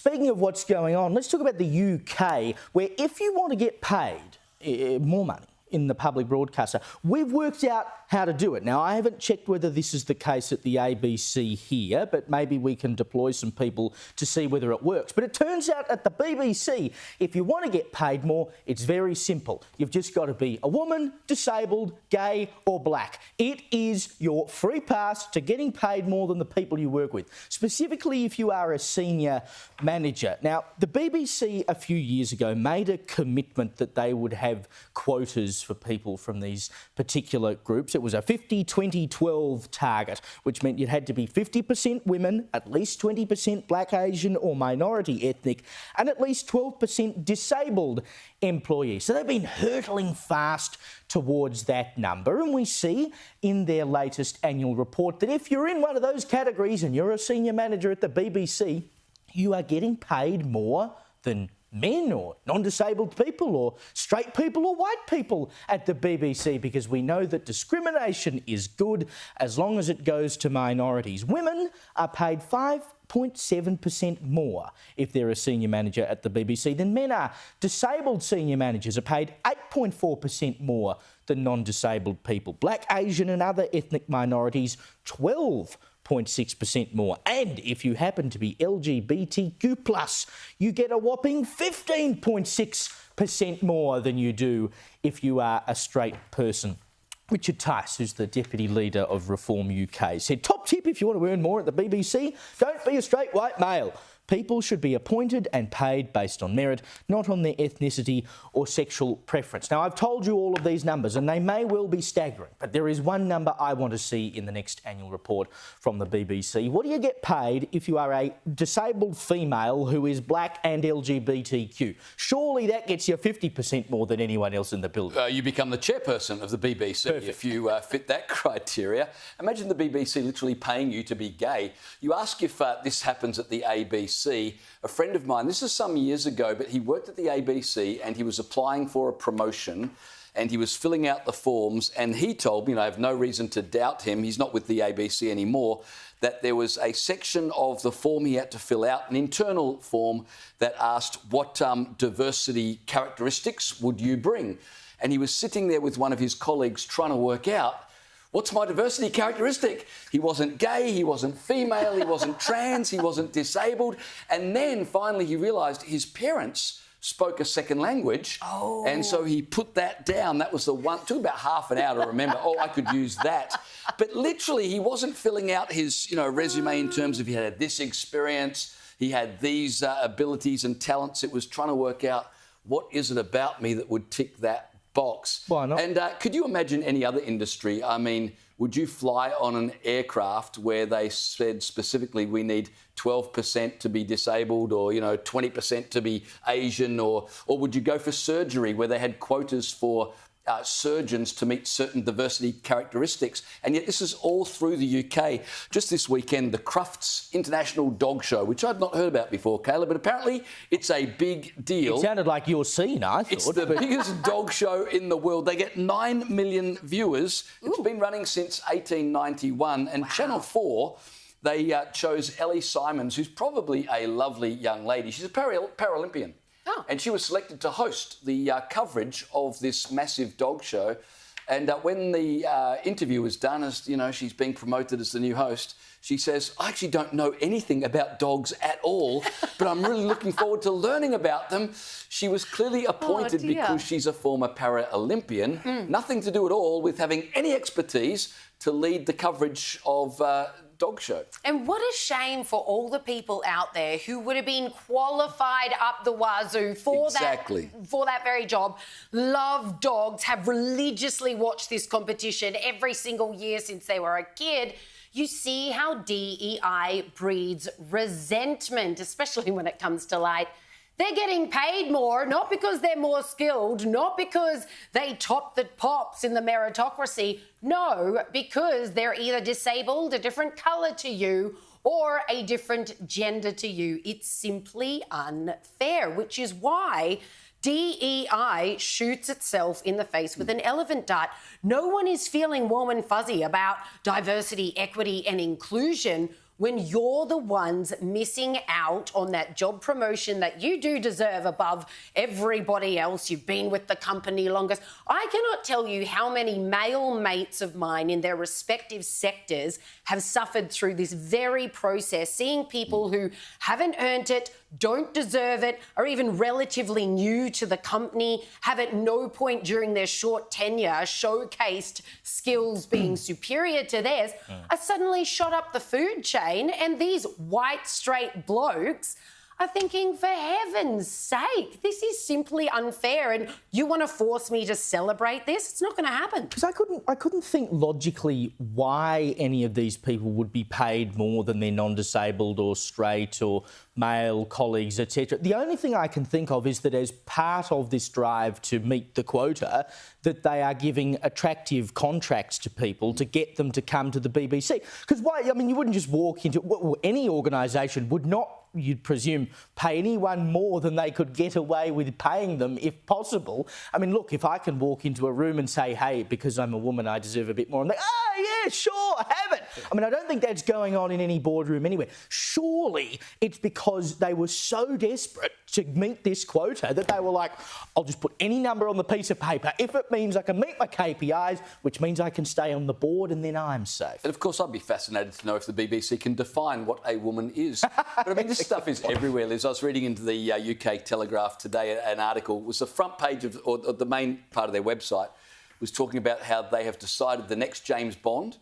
Speaking of what's going on, let's talk about the UK, where if you want to get paid more money in the public broadcaster, we've worked out how to do it. Now, I haven't checked whether this is the case at the ABC here, but maybe we can deploy some people to see whether it works. But it turns out at the BBC, if you want to get paid more, it's very simple. You've just got to be a woman, disabled, gay or black. It is your free pass to getting paid more than the people you work with, specifically if you are a senior manager. Now, the BBC a few years ago made a commitment that they would have quotas for people from these particular groups. It was a 50-20-12 target, which meant you had to be 50% women, at least 20% black, Asian or minority ethnic, and at least 12% disabled employees. So they've been hurtling fast towards that number, and we see in their latest annual report that if you're in one of those categories and you're a senior manager at the BBC, you are getting paid more than men or non-disabled people or straight people or white people at the BBC, because we know that discrimination is good as long as it goes to minorities. Women are paid 5.7% more if they're a senior manager at the BBC than men are. Disabled senior managers are paid 8.4% more than non-disabled people. Black, Asian and other ethnic minorities, 12.6% more. And if you happen to be LGBTQ+, you get a whopping 15.6% more than you do if you are a straight person. Richard Tice, who's the Deputy Leader of Reform UK, said, top tip if you want to earn more at the BBC, don't be a straight white male. People should be appointed and paid based on merit, not on their ethnicity or sexual preference. Now, I've told you all of these numbers and they may well be staggering, but there is one number I want to see in the next annual report from the BBC. What do you get paid if you are a disabled female who is black and LGBTQ? Surely that gets you 50% more than anyone else in the building. You become the chairperson of the BBC. Perfect. If you fit that criteria. Imagine the BBC literally paying you to be gay. You ask if this happens at the ABC. A friend of mine, this is some years ago, but he worked at the ABC and he was applying for a promotion and he was filling out the forms, and he told me, and I have no reason to doubt him, he's not with the ABC anymore, that there was a section of the form he had to fill out, an internal form that asked what diversity characteristics would you bring? And he was sitting there with one of his colleagues trying to work out, what's my diversity characteristic? He wasn't gay, he wasn't female, he wasn't trans, he wasn't disabled. And then finally he realised his parents spoke a second language. Oh. And so he put that down. That was the one. It took about half an hour to remember, I could use that. But literally he wasn't filling out his resume in terms of he had this experience, he had these abilities and talents. It was trying to work out what is it about me that would tick that box. Why not? And could you imagine any other industry? I mean, would you fly on an aircraft where they said specifically we need 12% to be disabled or, 20% to be Asian, or would you go for surgery where they had quotas for surgeons to meet certain diversity characteristics? And yet this is all through the UK. Just this weekend, the Crufts International Dog Show, which I'd not heard about before, Kayla, but apparently it's a big deal. It sounded like your scene, I thought. It's the biggest dog show in the world. They get 9 million viewers. Ooh. It's been running since 1891. And wow. Channel 4, they chose Ellie Simons, who's probably a lovely young lady. She's a Paralympian. Oh. And she was selected to host the coverage of this massive dog show. And when the interview was done, as she's being promoted as the new host, she says, I actually don't know anything about dogs at all, but I'm really looking forward to learning about them. She was clearly appointed because she's a former Paralympian. Nothing to do at all with having any expertise to lead the coverage of dog show. And what a shame for all the people out there who would have been qualified up the wazoo for that very job, love dogs, have religiously watched this competition every single year since they were a kid. You see how DEI breeds resentment, especially when it comes to they're getting paid more, not because they're more skilled, not because they top the pops in the meritocracy. No, because they're either disabled, a different colour to you, or a different gender to you. It's simply unfair, which is why DEI shoots itself in the face with an elephant dart. No one is feeling warm and fuzzy about diversity, equity and inclusion when you're the ones missing out on that job promotion that you do deserve above everybody else. You've been with the company longest. I cannot tell you how many male mates of mine in their respective sectors have suffered through this very process, seeing people who haven't earned it, don't deserve it, are even relatively new to the company, have at no point during their short tenure showcased skills being superior to theirs, are suddenly shot up the food chain, and these white, straight blokes are thinking, for heaven's sake, this is simply unfair, and you want to force me to celebrate this? It's not going to happen. Because I couldn't think logically why any of these people would be paid more than their non-disabled or straight or male colleagues, etc. The only thing I can think of is that as part of this drive to meet the quota, that they are giving attractive contracts to people to get them to come to the BBC. Because why? I mean, you wouldn't just walk into... Well, any organisation would not, you'd presume, pay anyone more than they could get away with paying them if possible. I mean, look, if I can walk into a room and say, hey, because I'm a woman, I deserve a bit more, and they, oh, yeah, sure, have it. I mean, I don't think that's going on in any boardroom anywhere. Surely it's because they were so desperate to meet this quota that they were like, I'll just put any number on the piece of paper if it means I can meet my KPIs, which means I can stay on the board, and then I'm safe. And of course, I'd be fascinated to know if the BBC can define what a woman is. But I mean, this stuff is everywhere, Liz. I was reading into the UK Telegraph today, an article. It was the front page of, or the main part of their website, was talking about how they have decided the next James Bond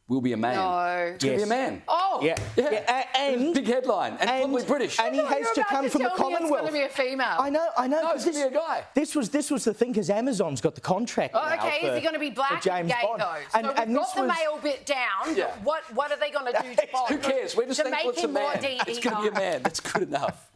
will be a man. No. It's going to be a man. Oh. Yeah. And big headline. And probably British. And he has to come from the Commonwealth. It's going to be a female. I know. No, it's going to be a guy. This was the thing, because Amazon's got the contract now. Okay, is he going to be black and gay, Bond. though? So we've got the male bit down. Yeah. What are they going to do to Bond? Who cares? We're just to thankful make it's a him more man. DEI. It's going to be a man. That's good enough.